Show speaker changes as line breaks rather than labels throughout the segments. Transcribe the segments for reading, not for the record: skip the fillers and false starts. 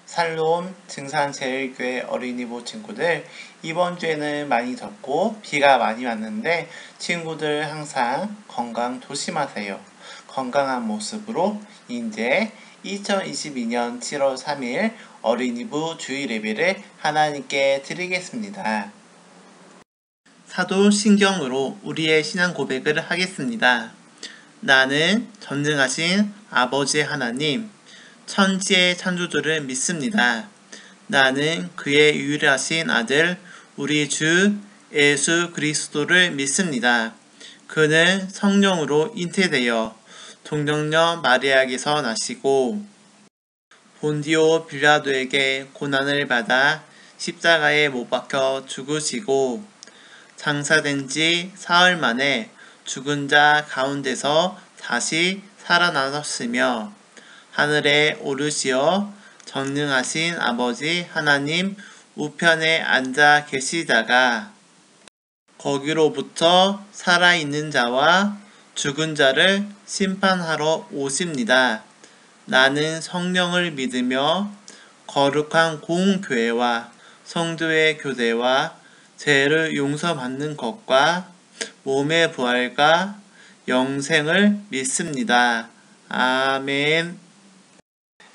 살롬 증산제일교회 어린이부 친구들, 이번 주에는 많이 덥고 비가 많이 왔는데 친구들 항상 건강 조심하세요. 건강한 모습으로 이제 2022년 7월 3일 어린이부 주일 예배를 하나님께 드리겠습니다. 사도신경으로 우리의 신앙 고백을 하겠습니다. 나는 전능하신 아버지 하나님, 천지의 창조주를 믿습니다. 나는 그의 유일하신 아들 우리 주 예수 그리스도를 믿습니다. 그는 성령으로 잉태되어 동정녀 마리아에게서 나시고 본디오 빌라도에게 고난을 받아 십자가에 못 박혀 죽으시고 장사된 지 사흘 만에 죽은 자 가운데서 다시 살아나셨으며 하늘에 오르시어 전능하신 아버지 하나님 우편에 앉아 계시다가 거기로부터 살아있는 자와 죽은 자를 심판하러 오십니다. 나는 성령을 믿으며 거룩한 공교회와 성도의 교대와 죄를 용서받는 것과 몸의 부활과 영생을 믿습니다. 아멘.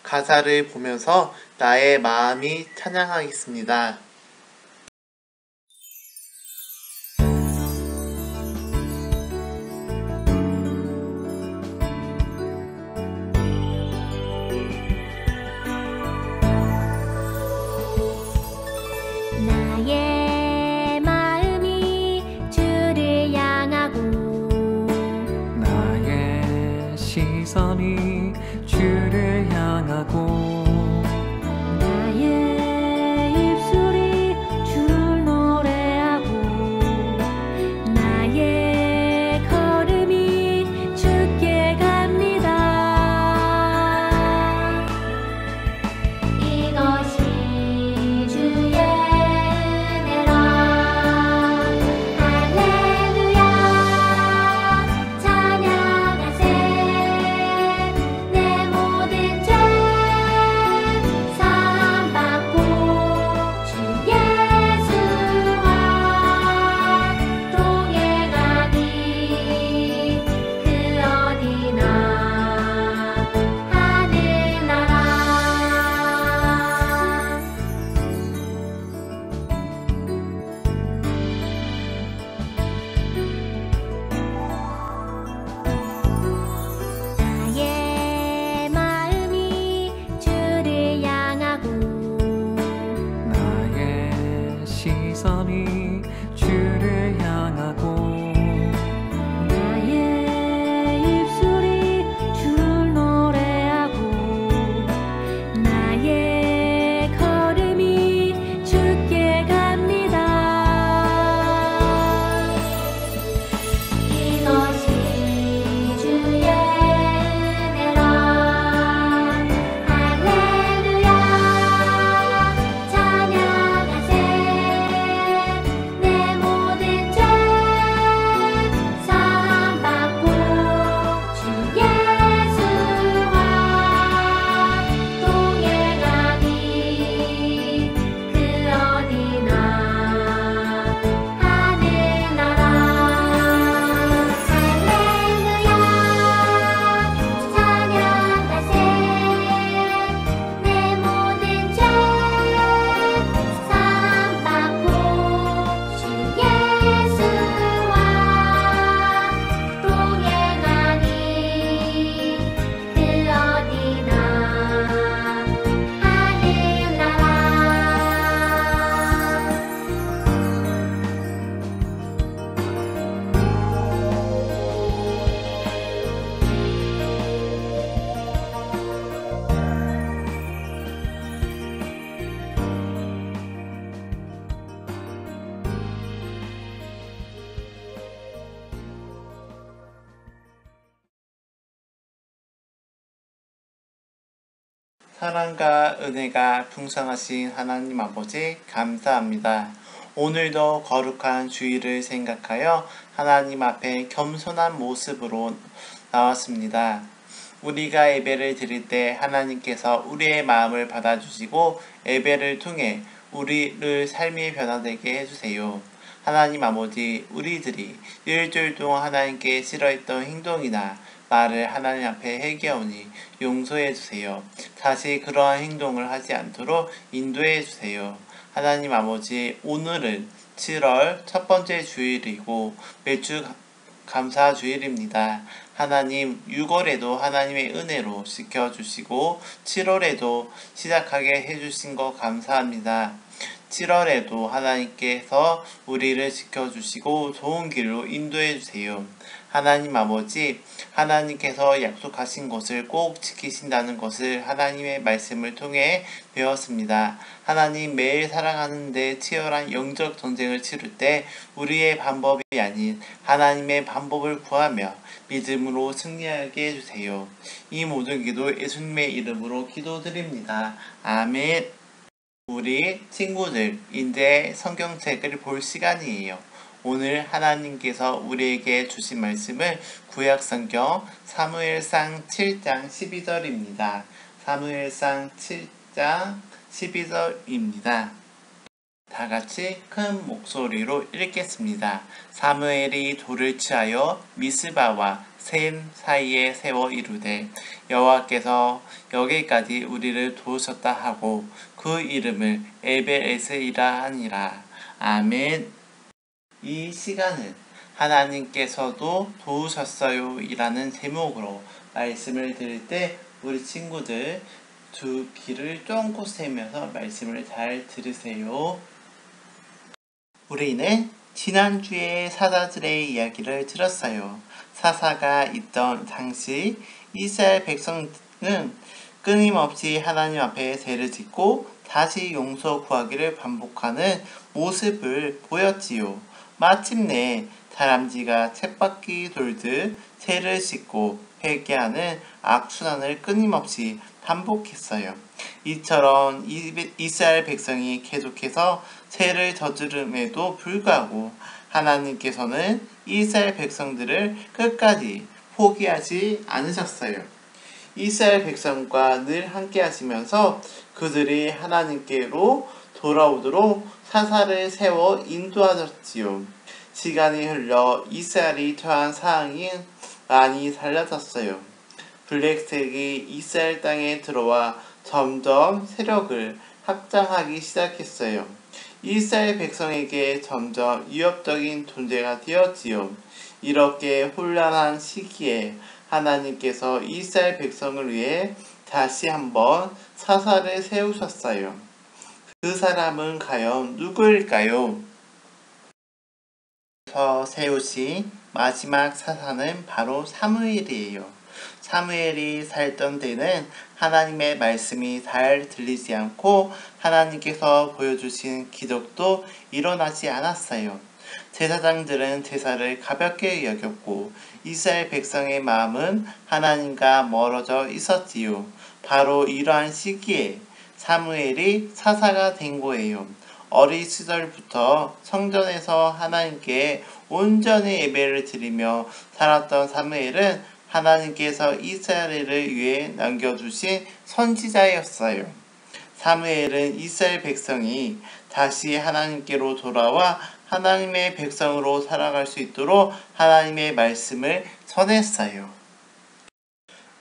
가사를 보면서 나의 마음이 찬양하겠습니다.
나의 마음이 주를 향하고
나의 시선이 주를 향하고
나의 입술이 주를 노래하고 나의 걸음이 주께 갑니다. 이것이 주의 은혜라. 할렐루야 찬양하세. 내 모든 죄 사함받고 주 예수와 동행하니 그 어디나 하늘나라. 나의 마음이 주를 향하고
나의 시선이 주를 향하고
나의 입술이 주를 노래하고 나의 걸음이 주께 갑니다. 이것이 주의 은혜라. 할렐루야 찬양하세. 내 모든 죄 사함받고 주 예수와 동행하니 그 어디나 하늘나라. 할렐루야 찬양하세. 내 모든 죄 사함받고 주 예수와 동행하니 그 어디나
사랑과 은혜가 풍성하신 하나님 아버지 감사합니다. 오늘도 거룩한 주일을 생각하여 하나님 앞에 겸손한 모습으로 나왔습니다. 우리가 예배를 드릴 때 하나님께서 우리의 마음을 받아주시고 예배를 통해 우리를 삶이 변화되게 해주세요. 하나님 아버지, 우리들이 일주일 동안 하나님께 싫어했던 행동이나 말을 하나님 앞에 회개하오니 용서해 주세요. 다시 그러한 행동을 하지 않도록 인도해 주세요. 하나님 아버지, 오늘은 7월 첫 번째 주일이고 매주 감사 주일입니다. 하나님, 6월에도 하나님의 은혜로 지켜주시고 7월에도 시작하게 해주신 거 감사합니다. 7월에도 하나님께서 우리를 지켜주시고 좋은 길로 인도해 주세요. 하나님 아버지, 하나님께서 약속하신 것을 꼭 지키신다는 것을 하나님의 말씀을 통해 배웠습니다. 하나님, 매일 살아가는데 치열한 영적 전쟁을 치를 때 우리의 방법이 아닌 하나님의 방법을 구하며 믿음으로 승리하게 해주세요. 이 모든 기도 예수님의 이름으로 기도드립니다. 아멘. 우리 친구들, 이제 성경책을 볼 시간이에요. 오늘 하나님께서 우리에게 주신 말씀은 구약성경 사무엘상 7장 12절입니다. 사무엘상 7장 12절입니다. 다 같이 큰 목소리로 읽겠습니다. 사무엘이 돌을 취하여 미스바와 셈 사이에 세워 이르되 여호와께서 여기까지 우리를 도우셨다 하고 그 이름을 에베에스이라 하니라. 아멘. 이 시간은 하나님께서도 도우셨어요 이라는 제목으로 말씀을 드릴 때 우리 친구들 두 귀를 쫑긋 세우면서 말씀을 잘 들으세요. 우리는 지난주에 사사들의 이야기를 들었어요. 사사가 있던 당시 이스라엘 백성은 끊임없이 하나님 앞에 죄를 짓고 다시 용서 구하기를 반복하는 모습을 보였지요. 마침내 다람쥐가 쳇바퀴 돌듯 죄를 짓고 회개하는 악순환을 끊임없이 반복했어요. 이처럼 이스라엘 백성이 계속해서 죄를 저지름에도 불구하고 하나님께서는 이스라엘 백성들을 끝까지 포기하지 않으셨어요. 이스라엘 백성과 늘 함께 하시면서 그들이 하나님께로 돌아오도록 사사를 세워 인도하셨지요. 시간이 흘러 이스라엘이 처한 상황이 많이 달라졌어요. 블랙색이 이스라엘 땅에 들어와 점점 세력을 확장하기 시작했어요. 이스라엘 백성에게 점점 위협적인 존재가 되었지요. 이렇게 혼란한 시기에 하나님께서 이스라엘 백성을 위해 다시 한번 사사를 세우셨어요. 그 사람은 과연 누구일까요? 세우신 마지막 사사는 바로 사무엘이에요. 사무엘이 살던 때는 하나님의 말씀이 잘 들리지 않고 하나님께서 보여주신 기적도 일어나지 않았어요. 제사장들은 제사를 가볍게 여겼고 이스라엘 백성의 마음은 하나님과 멀어져 있었지요. 바로 이러한 시기에 사무엘이 사사가 된 거예요. 어린 시절부터 성전에서 하나님께 온전히 예배를 드리며 살았던 사무엘은 하나님께서 이스라엘을 위해 남겨주신 선지자였어요. 사무엘은 이스라엘 백성이 다시 하나님께로 돌아와 하나님의 백성으로 살아갈 수 있도록 하나님의 말씀을 전했어요.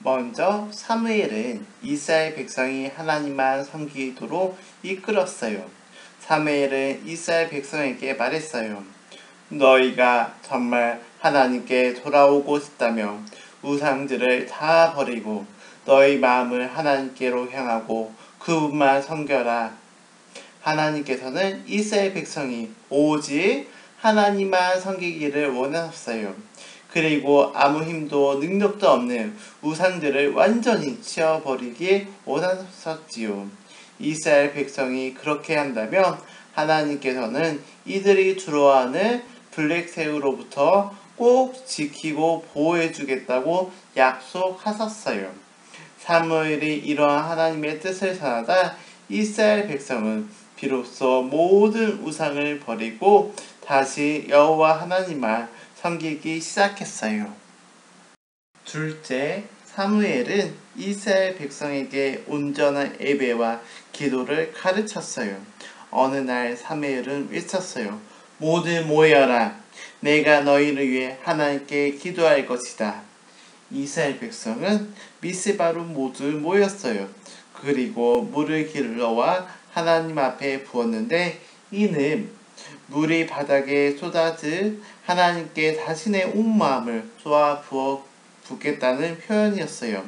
먼저 사무엘은 이스라엘 백성이 하나님만 섬기도록 이끌었어요. 사무엘은 이스라엘 백성에게 말했어요. 너희가 정말 하나님께 돌아오고 싶다면 우상들을 다 버리고 너희 마음을 하나님께로 향하고 그분만 섬겨라. 하나님께서는 이스라엘 백성이 오직 하나님만 섬기기를 원하셨어요. 그리고 아무 힘도 능력도 없는 우상들을 완전히 치워버리길 원하셨지요. 이스라엘 백성이 그렇게 한다면 하나님께서는 이들이 두려워하는 블랙새우로부터 꼭 지키고 보호해주겠다고 약속하셨어요. 사무엘이 이러한 하나님의 뜻을 전하다 이스라엘 백성은 비로소 모든 우상을 버리고 다시 여호와 하나님만 섬기기 시작했어요. 둘째, 사무엘은 이스라엘 백성에게 온전한 예배와 기도를 가르쳤어요. 어느 날 사무엘은 외쳤어요. 모두 모여라. 내가 너희를 위해 하나님께 기도할 것이다. 이스라엘 백성은 미스바로 모두 모였어요. 그리고 물을 길러와 하나님 앞에 부었는데 이는 물이 바닥에 쏟아져 하나님께 자신의 온 마음을 쏟아 붓겠다는 표현이었어요.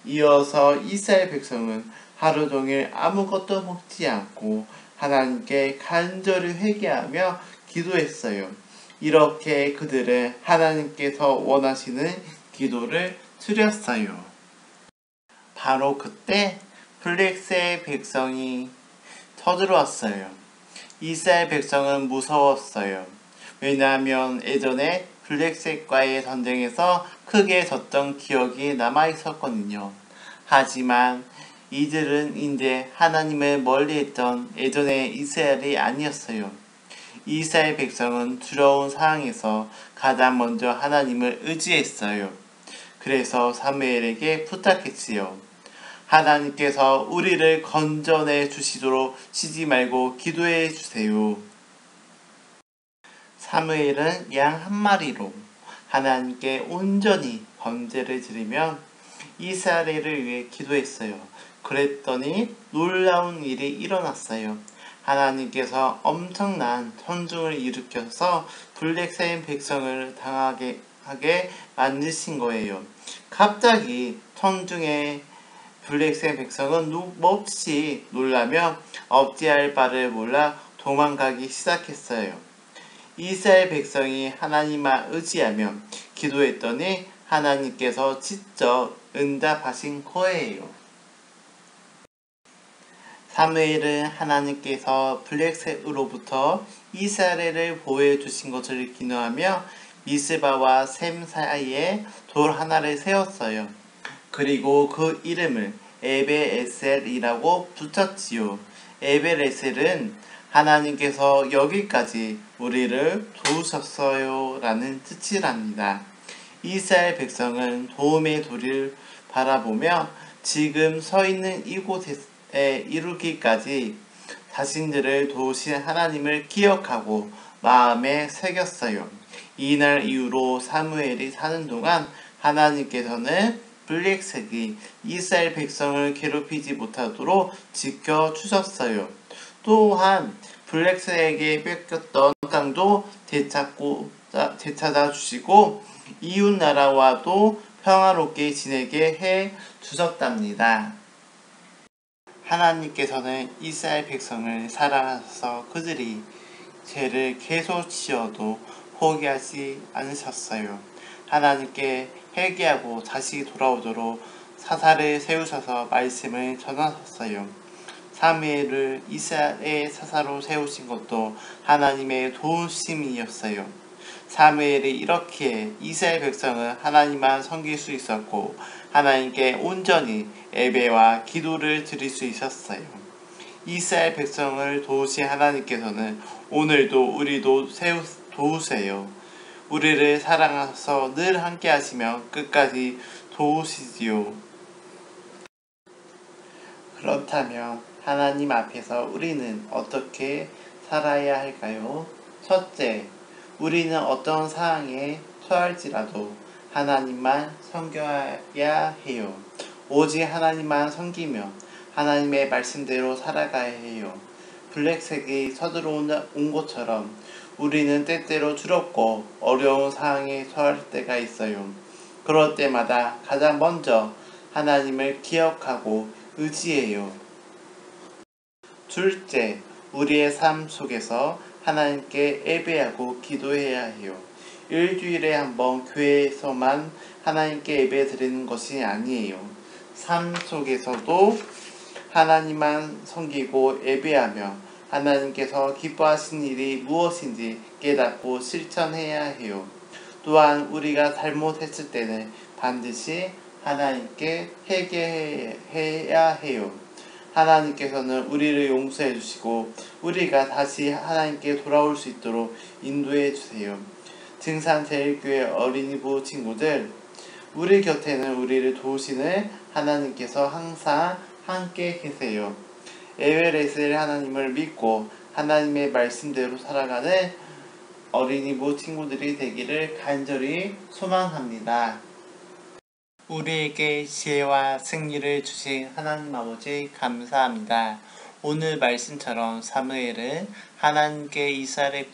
이어서 이스라엘 백성은 하루 종일 아무것도 먹지 않고 하나님께 간절히 회개하며 기도했어요. 이렇게 그들은 하나님께서 원하시는 기도를 드렸어요. 바로 그때 블레셋의 백성이 쳐들어왔어요. 이스라엘 백성은 무서웠어요. 왜냐하면 예전에 블레셋과의 전쟁에서 크게 졌던 기억이 남아있었거든요. 하지만 이들은 이제 하나님을 멀리했던 예전의 이스라엘이 아니었어요. 이스라엘 백성은 두려운 상황에서 가장 먼저 하나님을 의지했어요. 그래서 사무엘에게 부탁했지요. 하나님께서 우리를 건져내 주시도록 쉬지 말고 기도해 주세요. 사무엘은 양 한 마리로 하나님께 온전히 번제를 드리며 이스라엘을 위해 기도했어요. 그랬더니 놀라운 일이 일어났어요. 하나님께서 엄청난 천둥을 일으켜서 블레셋 백성을 당하게 만드신 거예요. 갑자기 천둥에 블레셋 백성은 몹시 놀라며 어찌할 바를 몰라 도망가기 시작했어요. 이스라엘 백성이 하나님만 의지하며 기도했더니 하나님께서 직접 응답하신 거예요. 사무엘은 하나님께서 블레셋으로부터 이스라엘을 보호해 주신 것을 기도하며 미스바와 셈 사이에 돌 하나를 세웠어요. 그리고 그 이름을 에베에셀이라고 붙였지요. 에베에셀은 하나님께서 여기까지 우리를 도우셨어요 라는 뜻이랍니다. 이스라엘 백성은 도움의 도리를 바라보며 지금 서 있는 이곳에 이르기까지 자신들을 도우신 하나님을 기억하고 마음에 새겼어요. 이날 이후로 사무엘이 사는 동안 하나님께서는 블레셋이 이스라엘 백성을 괴롭히지 못하도록 지켜주셨어요. 또한 블레셋에게 뺏겼던 땅도 되찾아 주시고 이웃 나라와도 평화롭게 지내게 해 주셨답니다. 하나님께서는 이스라엘 백성을 사랑하셔서 그들이 죄를 계속 지어도 포기하지 않으셨어요. 하나님께 회개하고 다시 돌아오도록 사사를 세우셔서 말씀을 전하셨어요. 사무엘을 이스라엘의 사사로 세우신 것도 하나님의 도우심이었어요. 사무엘이 이렇게 이스라엘 백성은 하나님만 섬길 수 있었고 하나님께 온전히 예배와 기도를 드릴 수 있었어요. 이스라엘 백성을 도우신 하나님께서는 오늘도 우리도 도우세요. 우리를 사랑하셔서 늘 함께 하시며 끝까지 도우시지요. 그렇다면 하나님 앞에서 우리는 어떻게 살아야 할까요? 첫째, 우리는 어떤 상황에 처할지라도 하나님만 섬겨야 해요. 오직 하나님만 섬기며 하나님의 말씀대로 살아가야 해요. 블레셋이 서들어온 것처럼 우리는 때때로 두렵고 어려운 상황에 처할 때가 있어요. 그럴 때마다 가장 먼저 하나님을 기억하고 의지해요. 둘째, 우리의 삶 속에서 하나님께 예배하고 기도해야 해요. 일주일에 한 번 교회에서만 하나님께 예배 드리는 것이 아니에요. 삶 속에서도 하나님만 섬기고 예배하며 하나님께서 기뻐하신 일이 무엇인지 깨닫고 실천해야 해요. 또한 우리가 잘못했을 때는 반드시 하나님께 회개해야 해요. 하나님께서는 우리를 용서해 주시고 우리가 다시 하나님께 돌아올 수 있도록 인도해 주세요. 증산제일교회 어린이부 친구들, 우리 곁에는 우리를 도우시는 하나님께서 항상 함께 계세요. 에베레스의 하나님을 믿고 하나님의 말씀대로 살아가는 어린이부 친구들이 되기를 간절히 소망합니다. 우리에게 지혜와 승리를 주신 하나님 아버지 감사합니다. 오늘 말씀처럼 사무엘은 하나님께 이스라엘의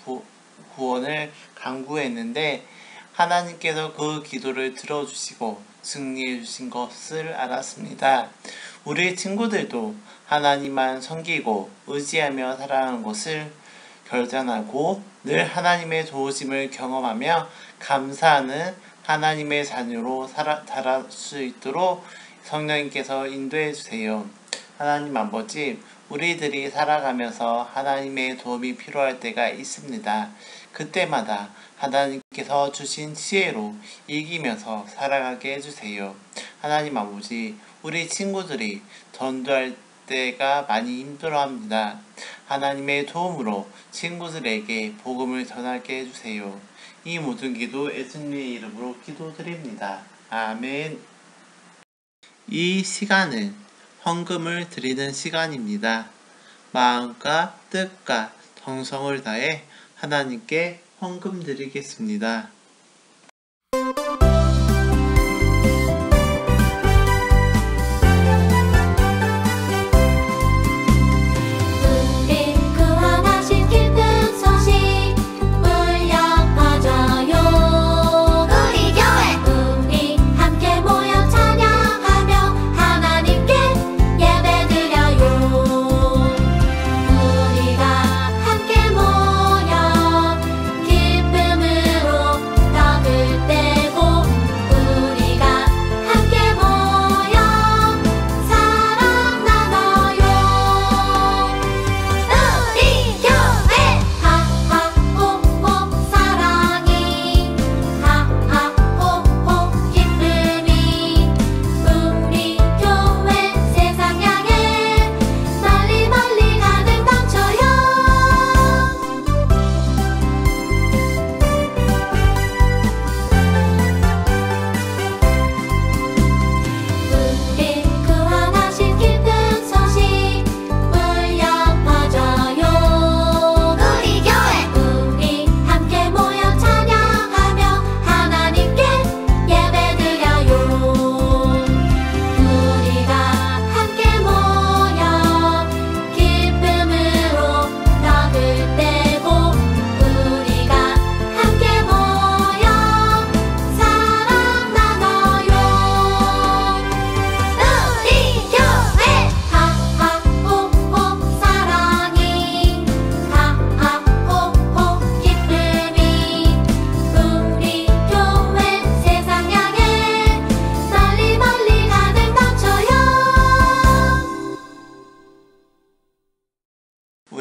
구원을 간구했는데 하나님께서 그 기도를 들어주시고 승리해 주신 것을 알았습니다. 우리 친구들도 하나님만 섬기고 의지하며 살아가는 것을 결단하고 늘 하나님의 도우심을 경험하며 감사하는 하나님의 자녀로 자랄 수 있도록 성령님께서 인도해 주세요. 하나님 아버지, 우리들이 살아가면서 하나님의 도움이 필요할 때가 있습니다. 그때마다 하나님께서 주신 지혜로 이기면서 살아가게 해주세요. 하나님 아버지, 우리 친구들이 전도할 때가 많이 힘들어합니다. 하나님의 도움으로 친구들에게 복음을 전하게 해주세요. 이 모든 기도 예수님의 이름으로 기도드립니다. 아멘. 이 시간은 헌금을 드리는 시간입니다. 마음과 뜻과 정성을 다해 하나님께 헌금 드리겠습니다.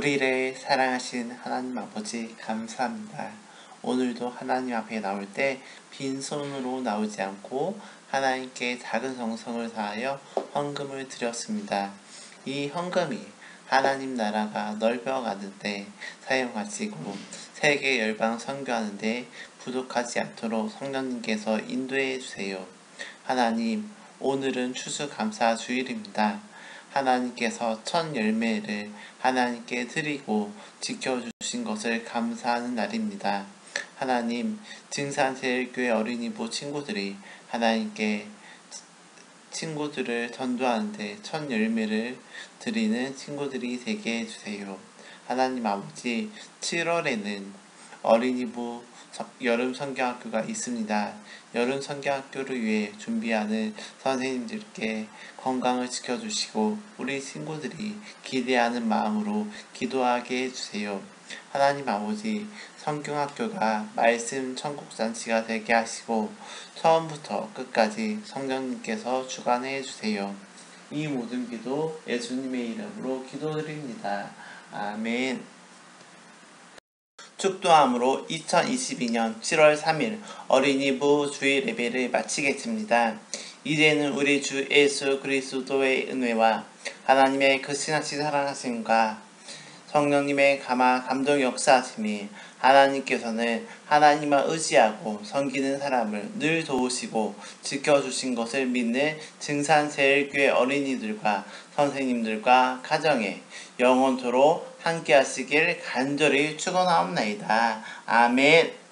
우리를 사랑하신 하나님 아버지 감사합니다. 오늘도 하나님 앞에 나올 때 빈손으로 나오지 않고 하나님께 작은 정성을 다하여 헌금을 드렸습니다. 이 헌금이 하나님 나라가 넓어가는데 사용하시고 세계 열방 선교하는데 부족하지 않도록 성령님께서 인도해 주세요. 하나님, 오늘은 추수감사 주일입니다. 하나님께서 첫 열매를 하나님께 드리고 지켜주신 것을 감사하는 날입니다. 하나님, 증산제일교회 어린이부 친구들이 하나님께 친구들을 전도하는데 첫 열매를 드리는 친구들이 되게 해주세요. 하나님 아버지, 7월에는 어린이부 여름 성경학교가 있습니다. 여름 성경학교를 위해 준비하는 선생님들께 건강을 지켜주시고 우리 친구들이 기대하는 마음으로 기도하게 해주세요. 하나님 아버지, 성경학교가 말씀 천국잔치가 되게 하시고 처음부터 끝까지 성령님께서 주관해 주세요. 이 모든 기도 예수님의 이름으로 기도드립니다. 아멘. 축도함으로 2022년 7월 3일 어린이부 주일 예배를 마치겠습니다. 이제는 우리 주 예수 그리스도의 은혜와 하나님의 그 신하신 사랑하심과 성령님의 감동 역사하심이 하나님께서는 하나님만 의지하고 섬기는 사람을 늘 도우시고 지켜주신 것을 믿는 증산제일교회 어린이들과 선생님들과 가정에 영원토록 함께 하시길 간절히 축원하옵나이다. 아멘.